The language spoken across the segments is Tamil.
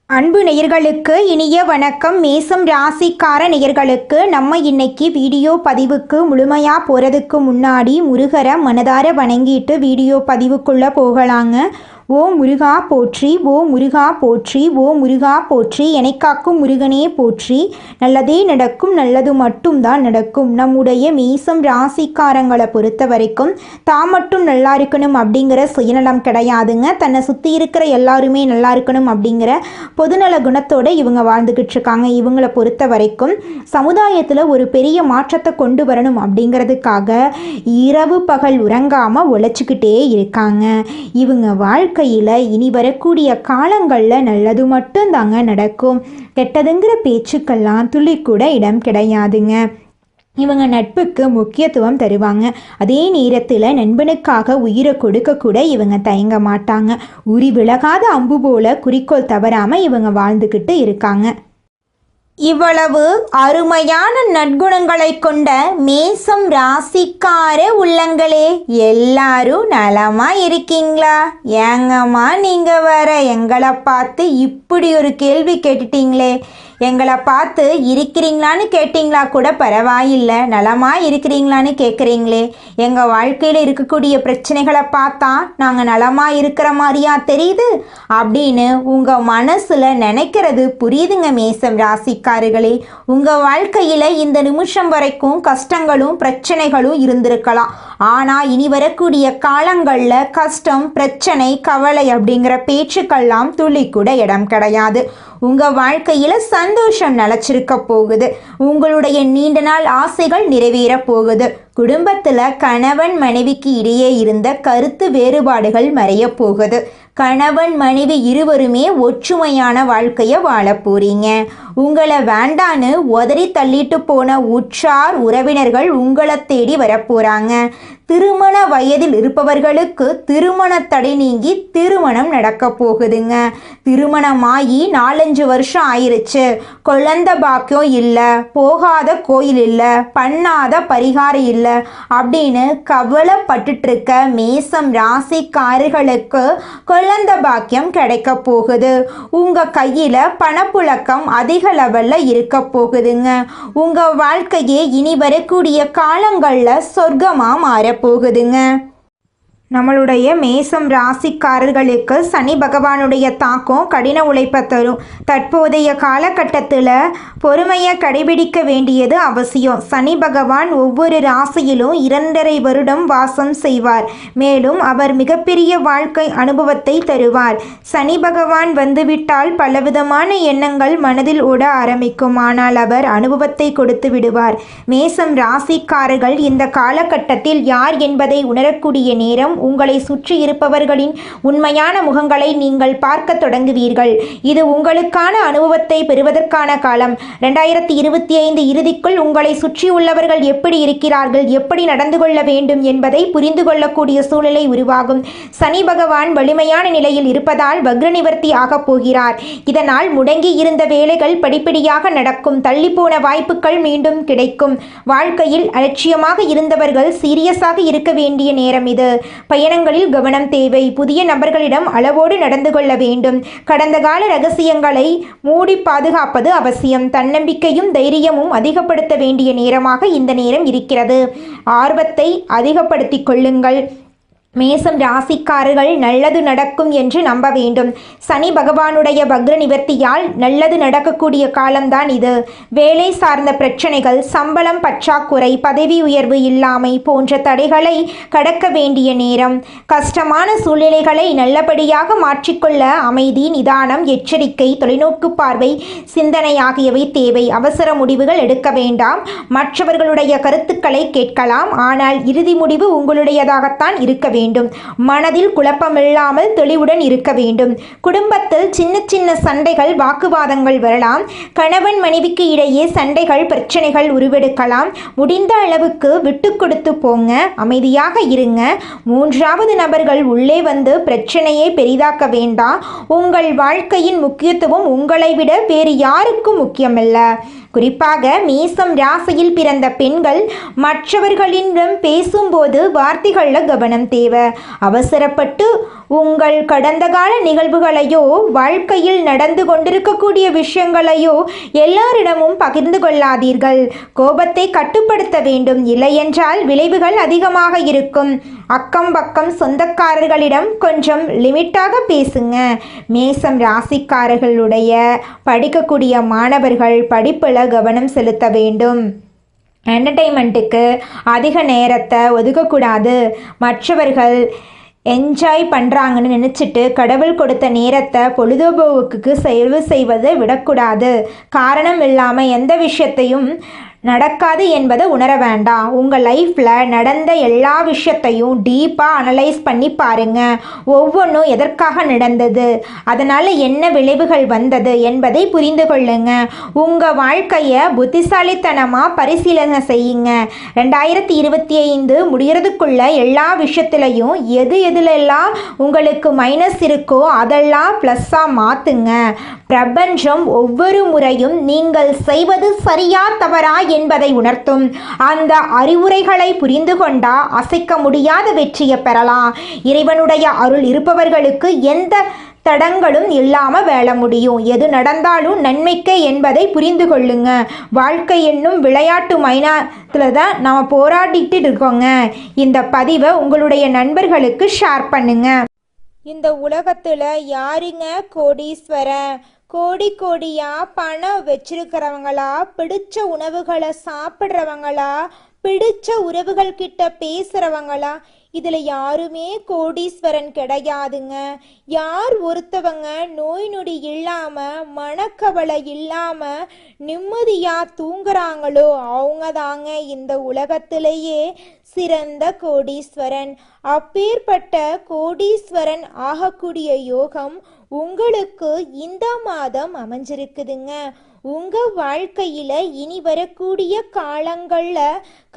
அன்பு நேயர்களுக்கு இனிய வணக்கம். மேசம் ராசிக்கார நேயர்களுக்கு நம்ம இன்னைக்கு வீடியோ பதிவுக்கு முழுமையாக போகிறதுக்கு முன்னாடி முருகரை மனதார வணங்கிட்டு வீடியோ பதிவுக்குள்ளே போகலாங்க. ஓ முருகா போற்றி, ஓ முருகா போற்றி, ஓ முருகா போற்றி, எனக்காக்கும் முருகனே போற்றி. நல்லதே நடக்கும், நல்லது மட்டும்தான் நடக்கும். நம்முடைய மேசம் ராசிக்காரங்களை பொறுத்த வரைக்கும் தான் மட்டும் நல்லா இருக்கணும் அப்படிங்கிற சுயநலம் கிடையாதுங்க. தன்னை சுற்றி இருக்கிற எல்லாருமே நல்லா இருக்கணும் அப்படிங்கிற பொதுநல குணத்தோடு இவங்க வாழ்ந்துக்கிட்டு இருக்காங்க. இவங்களை பொறுத்த வரைக்கும் சமுதாயத்தில் ஒரு பெரிய மாற்றத்தை கொண்டு வரணும் அப்படிங்கிறதுக்காக இரவு பகல் உறங்காமல் உழைச்சிக்கிட்டே இருக்காங்க. இவங்க வாழ்க்கையில் இனி வரக்கூடிய காலங்களில் நல்லது மட்டும்தாங்க நடக்கும். கெட்டதுங்கிற பேச்சுக்கெல்லாம் துளி கூட இடம் கிடையாதுங்க. இவங்க நட்புக்கு முக்கியத்துவம் தருவாங்க. அதே நேரத்தில் நண்பனுக்காக உயிரை கொடுக்க கூட இவங்க தயங்க மாட்டாங்க. உரி விலகாத அம்பு போல குறிக்கோள் தவறாமல் இவங்க வாழ்ந்துக்கிட்டு இருக்காங்க. இவ்வளவு அருமையான நற்குணங்களை கொண்ட மேசம் ராசிக்கார உள்ளங்களே, எல்லாரும் நலமா இருக்கீங்களா? ஏங்கம்மா நீங்க வர எங்களை பார்த்து இப்படி ஒரு கேள்வி கேட்டுட்டீங்களே. எங்களை பார்த்து இருக்கிறீங்களான்னு கேட்டிங்களா கூட பரவாயில்லை, நலமா இருக்கிறீங்களான்னு கேட்குறீங்களே. எங்கள் வாழ்க்கையில் இருக்கக்கூடிய பிரச்சனைகளை பார்த்தா நாங்கள் நலமா இருக்கிற மாதிரியா தெரியுது அப்படின்னு உங்கள் மனசில் நினைக்கிறது புரியுதுங்க மேசம் ராசிக்காரர்களே. உங்கள் வாழ்க்கையில் இந்த நிமிஷம் வரைக்கும் கஷ்டங்களும் பிரச்சனைகளும் இருந்திருக்கலாம். ஆனால் இனி வரக்கூடிய காலங்களில் கஷ்டம், பிரச்சனை, கவலை அப்படிங்கிற பேச்சுக்கெல்லாம் துளி கூட இடம் கிடையாது. உங்கள் வாழ்க்கையில் சந்தோஷம் நிலச்சிருக்க போகுது. உங்களுடைய நீண்ட நாள் ஆசைகள் நிறைவேற போகுது. குடும்பத்தில் கணவன் மனைவிக்கு இடையே இருந்த கருத்து வேறுபாடுகள் மறைய போகுது. கணவன் மனைவி இருவருமே ஒற்றுமையான வாழ்க்கையை வாழ போறீங்க. உங்களை வேண்டான்னு உதறி தள்ளிட்டு போன உற்றார் உறவினர்கள் உங்களை தேடி வரப்போறாங்க. திருமண வயதில் இருப்பவர்களுக்கு திருமண தடை நீங்கி திருமணம் நடக்க போகுதுங்க. திருமணமாகி 4-5 வருஷம் ஆயிருச்சு, குழந்தை பாக்கியம் இல்லை, போகாத கோயில் இல்லை, பண்ணாத பரிகாரம் இல்லை அப்படின்னு கவலைப்பட்டுட்டு இருக்க மேசம் ராசிக்காரர்களுக்கு குழந்தை பாக்கியம் கிடைக்க போகுது. உங்க கையில பணப்புழக்கம் அதிக லெவல்ல இருக்க போகுதுங்க. உங்க வாழ்க்கையே இனி வரக்கூடிய காலங்களில் சொர்க்கமா மாறப்போகுதுங்க. நம்மளுடைய மேசம் ராசிக்காரர்களுக்கு சனி பகவானுடைய தாக்கம் கடின உழைப்பை தரும். தற்போதைய காலகட்டத்தில் பொறுமையை கடைபிடிக்க வேண்டியது அவசியம். சனி பகவான் ஒவ்வொரு ராசியிலும் 2.5 வருடம் வாசம் செய்வார். மேலும் அவர் மிகப்பெரிய வாழ்க்கை அனுபவத்தை தருவார். சனி பகவான் வந்துவிட்டால் பலவிதமான எண்ணங்கள் மனதில் ஓட ஆரம்பிக்கும். ஆனால் அவர் அனுபவத்தை கொடுத்து விடுவார். மேசம் ராசிக்காரர்கள் இந்த காலகட்டத்தில் யார் என்பதை உணரக்கூடிய நேரம். உங்களை சுற்றி இருப்பவர்களின் உண்மையான முகங்களை நீங்கள் பார்க்க தொடங்குவீர்கள். இது உங்களுக்கான அனுபவத்தை பெறுவதற்கான காலம். 2025 இறுதிக்குள் உங்களை சுற்றி உள்ளவர்கள் எப்படி இருக்கிறார்கள், எப்படி நடந்து கொள்ள வேண்டும் என்பதை புரிந்து கொள்ளக்கூடிய சூழ்நிலை உருவாகும். சனி பகவான் வலிமையான நிலையில் இருப்பதால் வக்ர நிவர்த்தி ஆகப் போகிறார். இதனால் முடங்கி இருந்த வேலைகள் படிப்படியாக நடக்கும். தள்ளிப்போன வாய்ப்புகள் மீண்டும் கிடைக்கும். வாழ்க்கையில் அலட்சியமாக இருந்தவர்கள் சீரியஸாக இருக்க வேண்டிய நேரம் இது. பயணங்களில் கவனம் தேவை. புதிய நபர்களிடம் அளவோடு நடந்து கொள்ள வேண்டும். கடந்த கால ரகசியங்களை மூடி பாதுகாப்பது அவசியம். தன்னம்பிக்கையும் தைரியமும் அதிகப்படுத்த வேண்டிய நேரமாக இந்த நேரம் இருக்கிறது. ஆர்வத்தை அதிகப்படுத்திக் கொள்ளுங்கள். மேசம் ராசிக்காரர்கள் நல்லது நடக்கும் என்று நம்ப வேண்டும். சனி பகவானுடைய வக்ர நிவர்த்தியால் நல்லது நடக்கக்கூடிய காலம்தான் இது. வேலை சார்ந்த பிரச்சனைகள், சம்பளம் பற்றாக்குறை, பதவி உயர்வு இல்லாமை போன்ற தடைகளை கடக்க வேண்டிய நேரம். கஷ்டமான சூழ்நிலைகளை நல்லபடியாக மாற்றிக்கொள்ள அமைதி, நிதானம், எச்சரிக்கை, தொலைநோக்கு பார்வை, சிந்தனை ஆகியவை தேவை. அவசர முடிவுகள் எடுக்க வேண்டாம். மற்றவர்களுடைய கருத்துக்களை கேட்கலாம். ஆனால் இறுதி முடிவு உங்களுடையதாகத்தான் இருக்க வேண்டும். மனதில் குழப்பமில்லாமல் தெளிவுடன் இருக்க வேண்டும். குடும்பத்தில் சின்ன சின்ன சண்டைகள், வாக்குவாதங்கள் வரலாம். கணவன் மனைவிக்கு இடையே சண்டைகள், பிரச்சனைகள் உருவெடுக்கலாம். முடிந்த அளவுக்கு விட்டு கொடுத்து போங்க. அமைதியாக இருங்க. 3வது நபர்கள் உள்ளே வந்து பிரச்சனையை பெரிதாக்க வேண்டாம். உங்கள் வாழ்க்கையின் முக்கியத்துவம் உங்களை விட வேறு யாருக்கும் முக்கியமல்ல. குறிப்பாக மேசம் ராசியில் பிறந்த பெண்கள் மற்றவர்களிடம் பேசும்போது வார்த்தைகளில் கவனம் தேவை. அவசரப்பட்டு உங்கள் கடந்த கால நிகழ்வுகளையோ வாழ்க்கையில் நடந்து கொண்டிருக்கக்கூடிய விஷயங்களையோ எல்லாரிடமும் பகிர்ந்து கொள்ளாதீர்கள். கோபத்தை கட்டுப்படுத்த வேண்டும், இல்லையென்றால் விளைவுகள் அதிகமாக இருக்கும். அக்கம் பக்கம் சொந்தக்காரர்களிடம் கொஞ்சம் லிமிட்டாக பேசுங்க. மேசம் ராசிக்காரர்களுடைய படிக்கக்கூடிய மாணவர்கள் படிப்பில் கவனம் செலுத்த வேண்டும். என்டர்டெயின்மெண்ட்டுக்கு அதிக நேரத்தை ஒதுக்கக்கூடாது. மற்றவர்கள் என்ஜாய் பண்ணுறாங்கன்னு நினச்சிட்டு கடவுள் கொடுத்த நேரத்தை பொழுதுபோக்குக்கு செலவு செய்வதை விடக்கூடாது. காரணம் இல்லாமல் எந்த விஷயத்தையும் நடக்காது என்பதை உணர வேண்டாம். உங்கள் லைஃப்பில் நடந்த எல்லா விஷயத்தையும் டீப்பாக அனலைஸ் பண்ணி பாருங்கள். ஒவ்வொன்றும் எதற்காக நடந்தது, அதனால் என்ன விளைவுகள் வந்தது என்பதை புரிந்து கொள்ளுங்க. உங்கள் வாழ்க்கையை புத்திசாலித்தனமாக பரிசீலனை செய்யுங்க. 2025 முடிகிறதுக்குள்ள எல்லா விஷயத்துலையும் எதுலெல்லாம் உங்களுக்கு மைனஸ் இருக்கோ அதெல்லாம் ப்ளஸ்ஸாக மாற்றுங்க. பிரபஞ்சம் ஒவ்வொரு முறையும் நீங்கள் செய்வது சரியா தவறா என்பதை உணர்த்தும். அந்த அறிவுரைகளை புரிந்து கொண்டா அசைக்க முடியாத வெற்றியை பெறலாம். இறைவனுடைய அருள் இருப்பவர்களுக்கு எந்த தடங்களும் இல்லாமல் வாழ முடியும். எது நடந்தாலும் நன்மைக்கே என்பதை புரிந்து கொள்ளுங்க. வாழ்க்கை என்னும் விளையாட்டு மைதானத்தில் தான் நாம் போராடிட்டு இருக்கோங்க. இந்த பதிவை உங்களுடைய நண்பர்களுக்கு ஷேர் பண்ணுங்க. இந்த உலகத்தில் யாருங்க கோடீஸ்வரன்? கோடியா பணம் வச்சிருக்கிறவங்களா, பிடிச்ச உணவுகளை சாப்பிட்றவங்களா, பிடிச்ச உறவுகள் கிட்ட பேசுறவங்களா? இதுல யாருமே கோடீஸ்வரன் கிடையாதுங்க. யார் ஒருத்தவங்க நோய் நொடி இல்லாம மனக்கவலை இல்லாம நிம்மதியா தூங்குறாங்களோ அவங்க தாங்க இந்த உலகத்திலேயே சிறந்த கோடீஸ்வரன். அப்பேற்பட்ட கோடீஸ்வரன் ஆகக்கூடிய யோகம் உங்களுக்கு இந்த மாதம் அமைஞ்சிருக்குதுங்க. உங்க வாழ்க்கையில இனி வரக்கூடிய காலங்கள்ல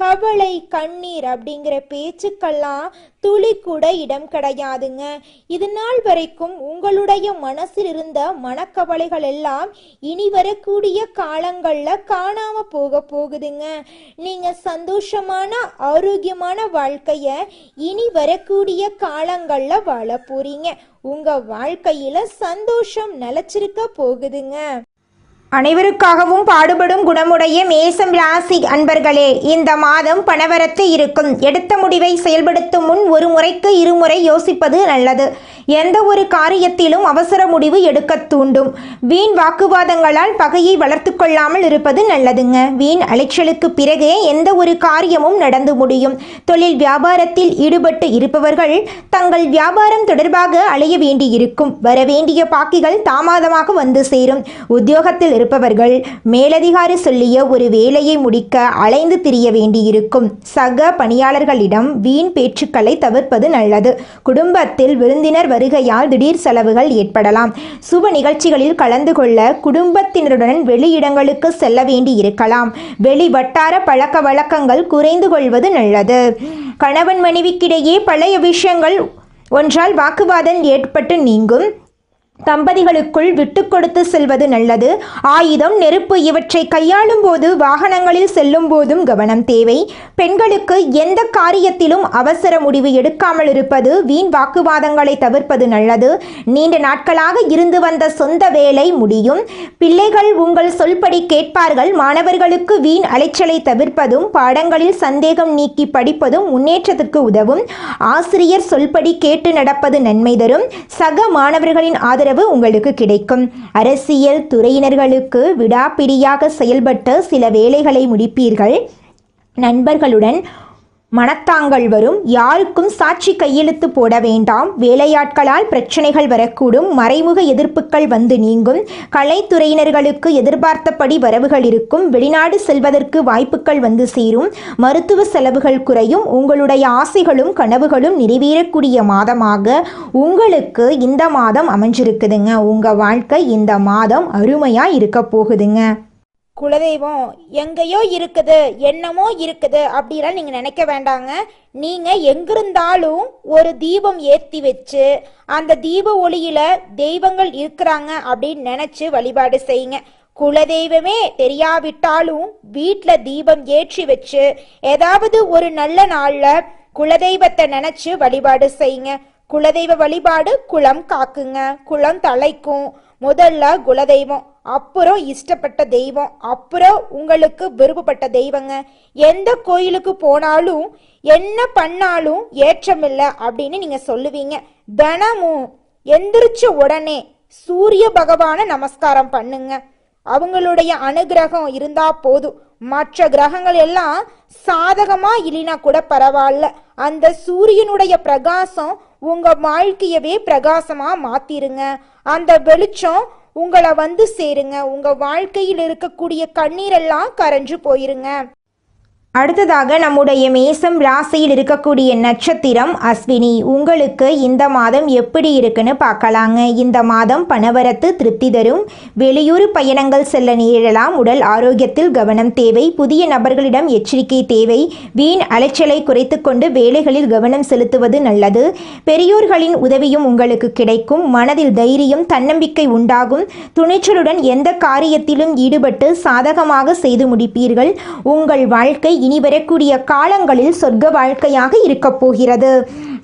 கவலை கண்ணீர் அப்படிங்கிற பேச்சுக்கெல்லாம் துளி கூட இடம் கிடையாதுங்க. இது நாள் வரைக்கும் உங்களுடைய மனசில் இருந்த மனக்கவலைகள் எல்லாம் இனி வரக்கூடிய காலங்கள்ல காணாம போகுதுங்க. நீங்க சந்தோஷமான ஆரோக்கியமான வாழ்க்கைய இனி வரக்கூடிய காலங்கள்ல வாழ போறீங்க. உங்க வாழ்க்கையில சந்தோஷம் நிலைச்சிருக்க போகுதுங்க. அனைவருக்காகவும் பாடுபடும் குணமுடைய மேசம் ராசி அன்பர்களே, இந்த மாதம் பணவரத்து இருக்கும். எடுத்த முடிவை செயல்படுத்தும் முன் ஒரு முறைக்கு இருமுறை யோசிப்பது நல்லது. எந்த ஒரு காரியத்திலும் அவசர முடிவு எடுக்க தூண்டும். வீண் வாக்குவாதங்களால் பகையை வளர்த்து கொள்ளாமல் இருப்பது நல்லதுங்க. வீண் அலைச்சலுக்கு பிறகே எந்த ஒரு காரியமும் நடந்து முடியும். தொழில் வியாபாரத்தில் ஈடுபட்டு இருப்பவர்கள் தங்கள் வியாபாரம் தொடர்பாக அலைய வேண்டியிருக்கும். வரவேண்டிய பாக்கிகள் தாமதமாக வந்து சேரும். உத்தியோகத்தில் இருப்பவர்கள் மேலதிகாரி சொல்லிய ஒரு வேலையை முடிக்க அலைந்து திரிய வேண்டியிருக்கும். சக பணியாளர்களிடம் வீண் பேச்சுக்களை தவிர்ப்பது நல்லது. குடும்பத்தில் விருந்தினர் வருகையால் திடீர் செலவுகள் ஏற்படலாம். சுப நிகழ்ச்சிகளில் கலந்து கொள்ள குடும்பத்தினருடன் வெளியிடங்களுக்கு செல்ல வேண்டி இருக்கலாம். வெளி வட்டார பழக்க வழக்கங்கள் குறைந்து கொள்வது நல்லது. கணவன் மனைவிக்கிடையே பழைய விஷயங்கள் ஒன்றால் வாக்குவாதம் ஏற்பட்டு நீங்கும். தம்பதிகளுக்குள் விட்டு கொடுத்து செல்வது நல்லது. ஆயுதம், நெருப்பு இவற்றை கையாளும் போது வாகனங்களில் செல்லும் போதும் கவனம் தேவை. பெண்களுக்கு எந்த காரியத்திலும் அவசர முடிவு எடுக்காமல் இருப்பது, வீண் வாக்குவாதங்களை தவிர்ப்பது நல்லது. நீண்ட நாட்களாக இருந்து வந்த சொந்த வேலை முடியும். பிள்ளைகள் உங்கள் சொல்படி கேட்பார்கள். மாணவர்களுக்கு வீண் அலைச்சலை தவிர்ப்பதும் பாடங்களில் சந்தேகம் நீக்கி படிப்பதும் முன்னேற்றத்திற்கு உதவும். ஆசிரியர் சொல்படி கேட்டு நடப்பது நன்மை தரும். சக மாணவர்களின் ஆதரவு உங்களுக்கு கிடைக்கும். அரசியல் துறையினர்களுக்கு விடாப்பிடியாக செயல்பட்டு சில வேலைகளை முடிப்பீர்கள். நண்பர்களுடன் மனத்தாங்கள் வரும். யாருக்கும் சாட்சி கையெழுத்து போட வேண்டாம். வேலையாட்களால் பிரச்சனைகள் வரக்கூடும். மறைமுக எதிர்ப்புகள் வந்து நீங்கும். கலைத்துறையினர்களுக்கு எதிர்பார்த்தபடி வரவுகள் இருக்கும். வெளிநாடு செல்வதற்கு வாய்ப்புகள் வந்து சேரும். மருத்துவ செலவுகள் குறையும். உங்களுடைய ஆசைகளும் கனவுகளும் நிறைவேறக்கூடிய மாதமாக உங்களுக்கு இந்த மாதம் அமைஞ்சிருக்குதுங்க. உங்க வாழ்க்கை இந்த மாதம் அருமையா இருக்க போகுதுங்க. குலதெய்வம் எங்கேயோ இருக்குது, என்னமோ இருக்குது அப்படிலாம் நீங்கள் நினைக்க வேண்டாங்க. நீங்கள் எங்கிருந்தாலும் ஒரு தீபம் ஏற்றி வச்சு அந்த தீப ஒளியில் தெய்வங்கள் இருக்கிறாங்க அப்படின்னு நினச்சி வழிபாடு செய்யுங்க. குலதெய்வமே தெரியாவிட்டாலும் வீட்டில் தீபம் ஏற்றி வச்சு ஏதாவது ஒரு நல்ல நாளில் குலதெய்வத்தை நினச்சி வழிபாடு செய்யுங்க. குலதெய்வ வழிபாடு குலம் காக்குங்க, குலம் தலைக்கும். முதல்ல குலதெய்வம், அப்புறம் இஷ்டப்பட்ட தெய்வம், அப்புறம் உங்களுக்கு விருப்பப்பட்ட தெய்வங்க. எந்த கோயிலுக்கு போனாலும் என்ன பண்ணாலும் ஏற்றமில்லை அப்படின்னு நீங்க சொல்லுவீங்க. தினமும் எந்திரிச்ச உடனே சூரிய பகவான நமஸ்காரம் பண்ணுங்க. அவங்களுடைய அனுகிரகம் இருந்தா போதும். மற்ற கிரகங்கள் எல்லாம் சாதகமா இல்லைனா கூட பரவாயில்ல, அந்த சூரியனுடைய பிரகாசம் உங்க வாழ்க்கையவே பிரகாசமா மாத்திருங்க. அந்த வெளிச்சம் உங்களை வந்து சேருங்க. உங்க வாழ்க்கையில் இருக்கக்கூடிய கண்ணீரெல்லாம் கரைஞ்சு போயிருங்க. அடுத்ததாக நம்முடைய மேசம் ராசியில் இருக்கக்கூடிய நட்சத்திரம் அஸ்வினி. உங்களுக்கு இந்த மாதம் எப்படி இருக்குன்னு பார்க்கலாங்க. இந்த மாதம் பணவரத்து திருப்தி தரும். வெளியூர் பயணங்கள் செல்ல நேரலாம். உடல் ஆரோக்கியத்தில் கவனம் தேவை. புதிய நபர்களிடம் எச்சரிக்கை தேவை. வீண் அலைச்சலை குறைத்து கொண்டு வேலைகளில் கவனம் செலுத்துவது நல்லது. பெரியோர்களின் உதவியும் உங்களுக்கு கிடைக்கும். மனதில் தைரியம் தன்னம்பிக்கை உண்டாகும். துணிச்சலுடன் எந்த காரியத்திலும் ஈடுபட்டு சாதகமாக செய்து முடிப்பீர்கள். உங்கள் வாழ்க்கை இனி வரக்கூடிய காலங்களில் சொர்க்க வாழ்க்கையாக இருக்க போகிறது.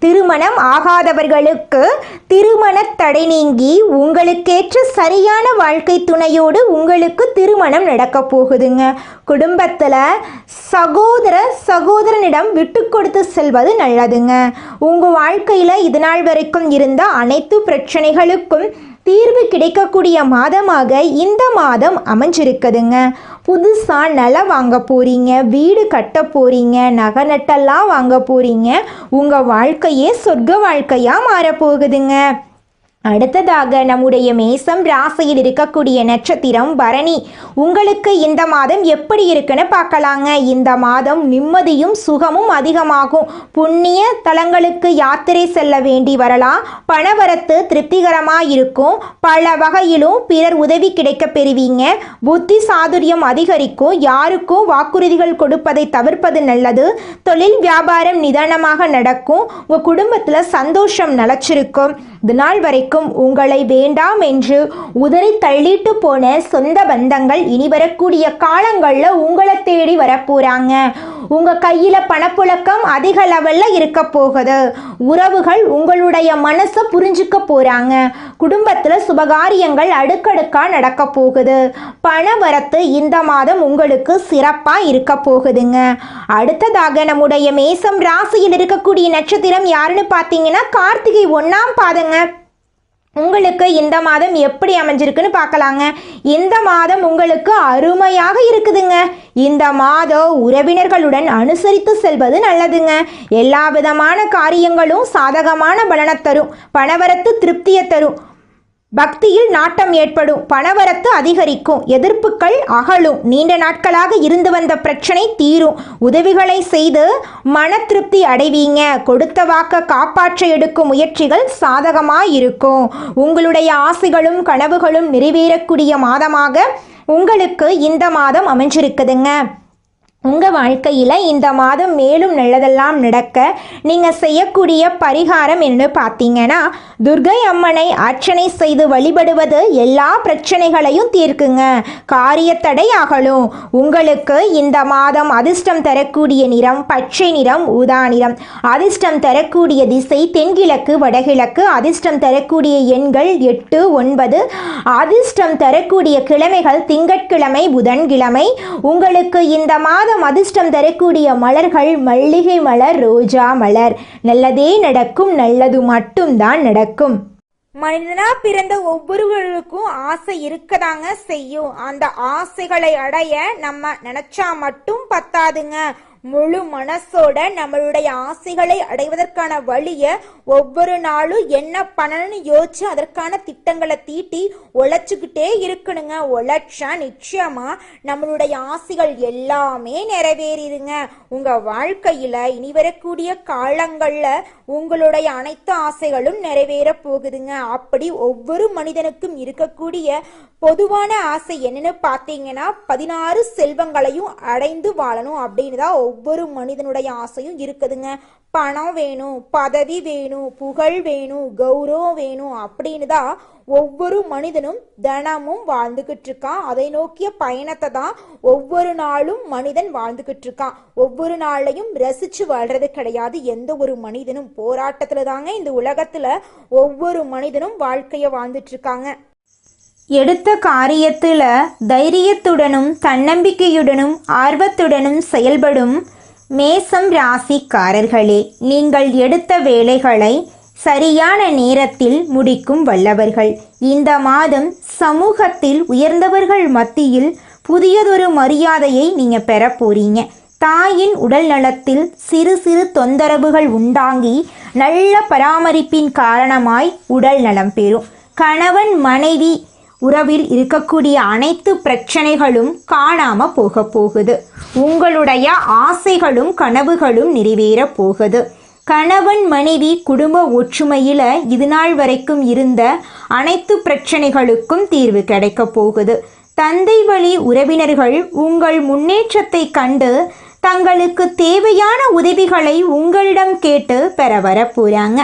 திருமணம் ஆகாதவர்களுக்கு திருமண தடை நீங்கி உங்களுக்கேற்ற சரியான வாழ்க்கை துணையோடு உங்களுக்கு திருமணம் நடக்க போகுதுங்க. குடும்பத்தில் சகோதரனிடம் விட்டு கொடுத்து செல்வது நல்லதுங்க. உங்கள் வாழ்க்கையில் இதுநாள் வரைக்கும் இருந்த அனைத்து பிரச்சனைகளுக்கும் தீர்வு கிடைக்கக்கூடிய மாதமாக இந்த மாதம் அமைஞ்சிருக்குதுங்க. புதுசாக நிலம் வாங்க போகிறீங்க, வீடு கட்ட போகிறீங்க, நகை நட்டெல்லாம் வாங்க போகிறீங்க. உங்கள் வாழ்க்கையே சொர்க்க வாழ்க்கையாக மாறப்போகுதுங்க. அடுத்ததாக நம்முடைய மேசம் ராசியில் இருக்கக்கூடிய நட்சத்திரம் பரணி. உங்களுக்கு இந்த மாதம் எப்படி இருக்குன்னு பார்க்கலாங்க. இந்த மாதம் நிம்மதியும் சுகமும் அதிகமாகும். புண்ணிய தலங்களுக்கு யாத்திரை செல்ல வேண்டி வரலாம். பணவரத்து திருப்திகரமாக இருக்கும். பல வகையிலும் பிறர் உதவி கிடைக்க பெறுவீங்க. புத்தி சாதுரியம் அதிகரிக்கும். யாருக்கும் வாக்குறுதிகள் கொடுப்பதை தவிர்ப்பது நல்லது. தொழில் வியாபாரம் நிதானமாக நடக்கும். உங்கள் குடும்பத்தில் சந்தோஷம் நிலச்சிருக்கும். இதுநாள் வரைக்கும் உங்களை வேண்டாம் என்று உதறி தள்ளிட்டு போன சொந்த பந்தங்கள் இனி வரக்கூடிய காலங்களில் உங்களை தேடி வரப்போறாங்க. உங்கள் கையில் பணப்புழக்கம் அதிக லெவலில் இருக்க போகுது. உறவுகள் உங்களுடைய மனசை புரிஞ்சுக்க போகிறாங்க. குடும்பத்தில் சுபகாரியங்கள் அடுக்கடுக்காக நடக்க போகுது. பண வரத்து இந்த மாதம் உங்களுக்கு சிறப்பாக இருக்க போகுதுங்க. அடுத்ததாக நம்முடைய மேசம் ராசியில் இருக்கக்கூடிய நட்சத்திரம் யாருன்னு பார்த்தீங்கன்னா கார்த்திகை 1ஆம் பாதங்க. உங்களுக்கு இந்த மாதம் எப்படி அமைஞ்சிருக்குன்னு பார்க்கலாங்க. இந்த மாதம் உங்களுக்கு அருமையாக இருக்குதுங்க. இந்த மாதம் உறவினர்களுடன் அனுசரித்து செல்வது நல்லதுங்க. எல்லா விதமான காரியங்களும் சாதகமான பலனை தரும். பணவரத்து திருப்தியை தரும். பக்தியில் நாட்டம் ஏற்படும். பணவரத்து அதிகரிக்கும். எதிர்ப்புகள் அகலும். நீண்ட நாட்களாக இருந்து வந்த பிரச்சனை தீரும். உதவிகளை செய்து மன திருப்தி அடைவீங்க. கொடுத்த வாக்க காப்பாற்ற எடுக்கும் முயற்சிகள் சாதகமாக இருக்கும். உங்களுடைய ஆசைகளும் கனவுகளும் நிறைவேறக்கூடிய மாதமாக உங்களுக்கு இந்த மாதம் அமைஞ்சிருக்குதுங்க. உங்கள் வாழ்க்கையில் இந்த மாதம் மேலும் நல்லதெல்லாம் நடக்க நீங்கள் செய்யக்கூடிய பரிகாரம் என்ன பார்த்தீங்கன்னா, துர்கை அம்மனை அர்ச்சனை செய்து வழிபடுவது எல்லா பிரச்சனைகளையும் தீர்க்குங்க. காரியத்தடை அகலும். உங்களுக்கு இந்த மாதம் அதிர்ஷ்டம் தரக்கூடிய நிறம் பச்சை நிறம், ஊதா நிறம். அதிர்ஷ்டம் தரக்கூடிய திசை தென்கிழக்கு வடகிழக்கு. அதிர்ஷ்டம் தரக்கூடிய எண்கள் 8, 9. அதிர்ஷ்டம் தரக்கூடிய கிழமைகள் திங்கட்கிழமை புதன்கிழமை. உங்களுக்கு இந்த மாதம் அதிர்ஷ்டம் தரக்கூடிய மலர்கள் மல்லிகை மலர், ரோஜா மலர். நல்லதே நடக்கும். நல்லது மட்டும்தான் நடக்கும். மனிதனா பிறந்த ஒவ்வொருவருக்கும் ஆசை இருக்கதாங்க செய்யும். அந்த ஆசைகளை அடைய நம்ம நினைச்சா மட்டும் பத்தாதுங்க. முழு மனசோட நம்மளுடைய ஆசைகளை அடைவதற்கான வழியை ஒவ்வொரு நாளும் என்ன பண்ணணும்னு யோசிச்சு அதற்கான திட்டங்களை தீட்டி உழைச்சிக்கிட்டே இருக்கணுங்க. உழைச்சா நிச்சயமா நம்மளுடைய ஆசைகள் எல்லாமே நிறைவேறிடுங்க. உங்க வாழ்க்கையில இனி வரக்கூடிய காலங்கள்ல உங்களுடைய அனைத்து ஆசைகளும் நிறைவேற போகுதுங்க. அப்படி ஒவ்வொரு மனிதனுக்கும் இருக்கக்கூடிய பொதுவான ஆசை என்னன்னு பார்த்தீங்கன்னா 16 செல்வங்களையும் அடைந்து வாழணும் அப்படின்னு தான் ஒவ்வொரு மனிதனுடைய ஆசையும் இருக்குதுங்க. பணம் வேணும், பதவி வேணும், புகழ் வேணும், கௌரவம் வேணும் அப்படின்னு தான் ஒவ்வொரு மனிதனும் தினமும் வாழ்ந்துகிட்டு இருக்கான். அதை நோக்கிய பயணத்தை தான் ஒவ்வொரு நாளும் மனிதன் வாழ்ந்துகிட்டு இருக்கான். ஒவ்வொரு நாளையும் ரசிச்சு வாழ்றது கிடையாது எந்த ஒரு மனிதனும். போராட்டத்துல தாங்க இந்த உலகத்துல ஒவ்வொரு மனிதனும் வாழ்க்கைய வாழ்ந்துட்டு இருக்காங்க. எடுத்த காரியத்தில் தைரியத்துடனும் தன்னம்பிக்கையுடனும் ஆர்வத்துடனும் செயல்படும் மேசம் ராசிக்காரர்களே, நீங்கள் எடுத்த வேலைகளை சரியான நேரத்தில் முடிக்கும் வல்லவர்கள். இந்த மாதம் சமூகத்தில் உயர்ந்தவர்கள் மத்தியில் புதியதொரு மரியாதையை நீங்கள் பெற போறீங்க. தாயின் உடல் நலத்தில் சிறு சிறு தொந்தரவுகள் உண்டாகி நல்ல பராமரிப்பின் காரணமாய் உடல் நலம் பெறும். கணவன் மனைவி உறவில் இருக்கக்கூடிய அனைத்து பிரச்சனைகளும் காணாம போகுது. உங்களுடைய ஆசைகளும் கனவுகளும் நிறைவேற போகுது. கணவன் மனைவி குடும்ப ஒற்றுமையில இதுநாள் வரைக்கும் இருந்த அனைத்து பிரச்சனைகளுக்கும் தீர்வு கிடைக்க போகுது. தந்தை வழி உறவினர்கள் உங்கள் முன்னேற்றத்தை கண்டு தங்களுக்கு தேவையான உதவிகளை உங்களிடம் கேட்டு பெற வர போறாங்க.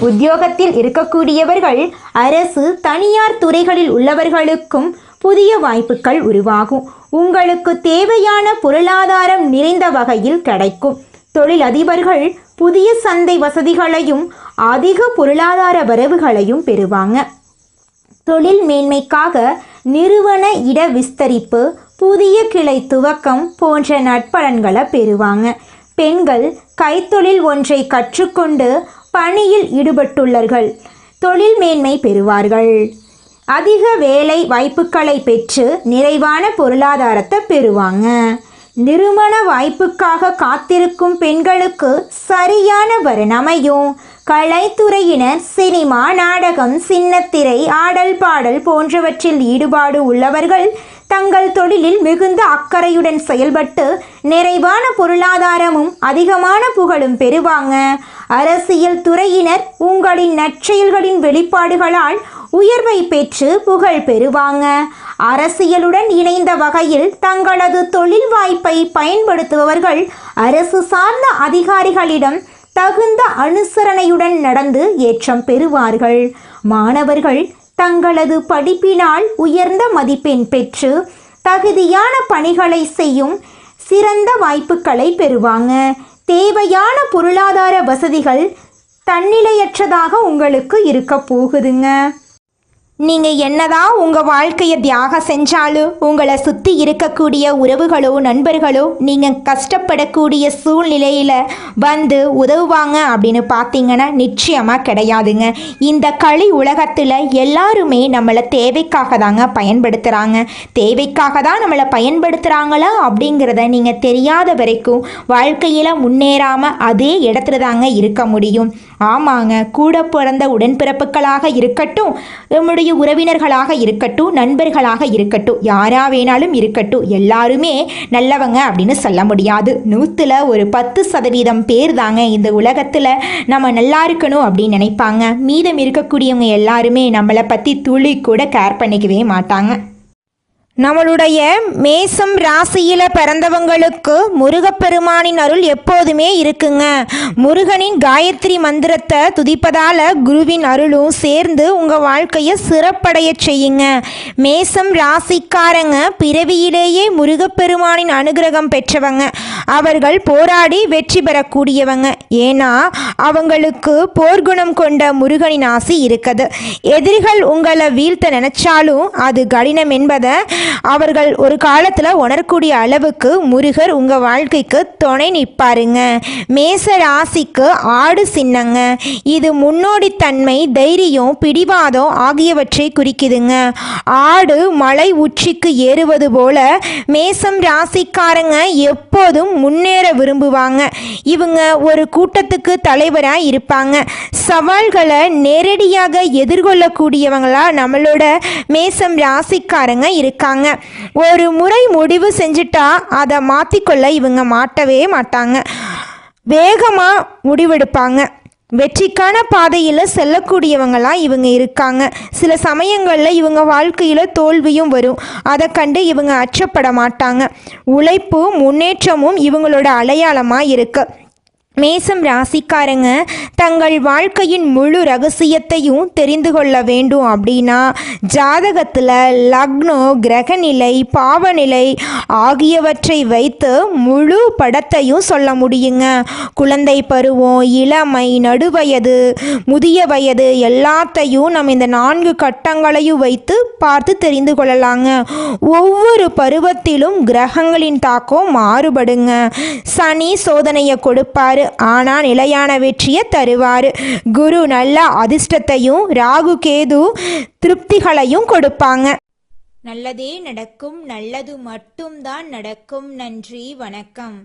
உத்தியோகத்தில் இருக்கக்கூடியவர்கள் அரசு தனியார் துறைகளில் உள்ளவர்களுக்கும் புதிய வாய்ப்புகள் உருவாகும். உங்களுக்கு தேவையான பொருளாதாரம் நிறைந்த வகையில் கிடைக்கும். தொழிலதிபர்கள் புதிய சந்தை வசதிகளையும் அதிக பொருளாதார வரவுகளையும் பெறுவாங்க. தொழில் மேன்மைக்காக நிறுவன இட விஸ்தரிப்பு, புதிய கிளை துவக்கம் போன்ற நற்பலன்களை பெறுவாங்க. பெண்கள் கைத்தொழில் ஒன்றை கற்றுக்கொண்டு பணியில் ஈடுபட்டுள்ளார்கள் தொழில் மேன்மை பெறுவார்கள். அதிக வேலை வாய்ப்புகளை பெற்று நிறைவான பொருளாதாரத்தை பெறுவாங்க. நிறுவன வாய்ப்புக்காக காத்திருக்கும் பெண்களுக்கு சரியான வரன் அமையும். கலைத்துறையினர் சினிமா, நாடகம், சின்னத்திரை, ஆடல் பாடல் போன்றவற்றில் ஈடுபாடு உள்ளவர்கள் தங்கள் தொழிலில் மிகுந்த அக்கறையுடன் செயல்பட்டு நிறைவான பொருளாதாரமும் அதிகமான புகழும் பெறுவாங்க. அரசியல் துறையினர் உங்களின் நற்செயல்களின் வெளிப்பாடுகளால் உயர்வை பெற்று புகழ் பெறுவாங்க. அரசியலுடன் இணைந்த வகையில் தங்களது தொழில் வாய்ப்பை பயன்படுத்துபவர்கள் அரசு சார்ந்த அதிகாரிகளிடம் தகுந்த அனுசரணையுடன் நடந்து ஏற்றம் பெறுவார்கள். மாணவர்கள் தங்களது படிப்பினால் உயர்ந்த மதிப்பெண் பெற்று தகுதியான பணிகளை செய்யும் சிறந்த வாய்ப்புகளை பெறுவாங்க. தேவையான பொருளாதார வசதிகள் தன்னிலையற்றதாக உங்களுக்கு இருக்க போகுதுங்க. நீங்கள் என்னதான் உங்கள் வாழ்க்கையை தியாகம் செஞ்சாலும் உங்களை சுற்றி இருக்கக்கூடிய உறவுகளோ நண்பர்களோ நீங்கள் கஷ்டப்படக்கூடிய சூழ்நிலையில் வந்து உதவுவாங்க அப்படின்னு பார்த்தீங்கன்னா நிச்சயமாக கிடையாதுங்க. இந்த களி உலகத்தில் எல்லாருமே நம்மளை தேவைக்காக தாங்க பயன்படுத்துகிறாங்க. தேவைக்காக தான் நம்மளை பயன்படுத்துகிறாங்களா அப்படிங்கிறத நீங்கள் தெரியாத வரைக்கும் வாழ்க்கையில் முன்னேறாமல் அதே இடத்துல தாங்க இருக்க முடியும். ஆமாங்க, கூட பிறந்த உடன்பிறப்புகளாக இருக்கட்டும், நம்முடைய உறவினர்களாக இருக்கட்டும், நண்பர்களாக இருக்கட்டும், யாரா வேணாலும் இருக்கட்டும், எல்லாருமே நல்லவங்க அப்படின்னு சொல்ல முடியாது. 100ல் ஒரு 10% பேர் தாங்க இந்த உலகத்தில் நம்ம நல்லா இருக்கணும் அப்படின்னு நினைப்பாங்க. மீதம் இருக்கக்கூடியவங்க எல்லாருமே நம்மளை பற்றி துளி கூட கேர் பண்ணிக்கவே மாட்டாங்க. நம்மளுடைய மேசம் ராசியில் பிறந்தவங்களுக்கு முருகப்பெருமானின் அருள் எப்போதுமே இருக்குங்க. முருகனின் காயத்ரி மந்திரத்தை துதிப்பதால் குருவின் அருளும் சேர்ந்து உங்கள் வாழ்க்கையை சிறப்படைய செய்யுங்க. மேசம் ராசிக்காரங்க பிறவியிலேயே முருகப்பெருமானின் அனுகிரகம் பெற்றவங்க. அவர்கள் போராடி வெற்றி பெறக்கூடியவங்க. ஏன்னா அவங்களுக்கு போர்க்குணம் கொண்ட முருகனின் ஆசி இருக்குது. எதிரிகள் உங்களை வீழ்த்த நினைச்சாலும் அது கடினம் என்பதை அவர்கள் ஒரு காலத்தில் உணரக்கூடிய அளவுக்கு முருகர் உங்கள் வாழ்க்கைக்கு துணை நிற்பாருங்க. மேச ராசிக்கு ஆடு சின்னங்க. இது முன்னோடித்தன்மை, தைரியம், பிடிவாதம் ஆகியவற்றை குறிக்குதுங்க. ஆடு மலை உச்சிக்கு ஏறுவது போல மேசம் ராசிக்காரங்க எப்போதும் முன்னேற விரும்புவாங்க. இவங்க ஒரு கூட்டத்துக்கு தலைவராக இருப்பாங்க. சவால்களை நேரடியாக எதிர்கொள்ளக்கூடியவங்களா நம்மளோட மேசம் ராசிக்காரங்க இருக்காங்க. ஒரு முறை முடிவு செஞ்சுட்டா அதை மாற்றிக்கொள்ள இவங்க மாட்டவே மாட்டாங்க. வேகமாக முடிவெடுப்பாங்க. வெற்றிக்கான பாதையில் செல்லக்கூடியவங்களாம் இவங்க இருக்காங்க. சில சமயங்களில் இவங்க வாழ்க்கையில் தோல்வியும் வரும். அதை கண்டு இவங்க அச்சப்பட மாட்டாங்க. உழைப்பும் முன்னேற்றமும் இவங்களோட அடையாளமாக இருக்கு. மேசம் ராசிக்காரங்க தங்கள் வாழ்க்கையின் முழு ரகசியத்தையும் தெரிந்து கொள்ள வேண்டும் அப்படின்னா ஜாதகத்தில் லக்னம், கிரகநிலை, பாவநிலை ஆகியவற்றை வைத்து முழு படத்தையும் சொல்ல முடியுங்க. குழந்தை பருவம், இளமை, நடுவயது, முதிய வயது எல்லாத்தையும் நம்ம இந்த 4 கட்டங்களையும் வைத்து பார்த்து தெரிந்து கொள்ளலாங்க. ஒவ்வொரு பருவத்திலும் கிரகங்களின் தாக்கம் மாறுபடுங்க. சனி சோதனையை கொடுப்பாரு, ஆனால் நிலையான வெற்றியை தருவார். குரு நல்ல அதிர்ஷ்டத்தையும், ராகு கேது திருப்திகளையும் கொடுப்பாங்க. நல்லதே நடக்கும், நல்லது மட்டும்தான் நடக்கும். நன்றி, வணக்கம்.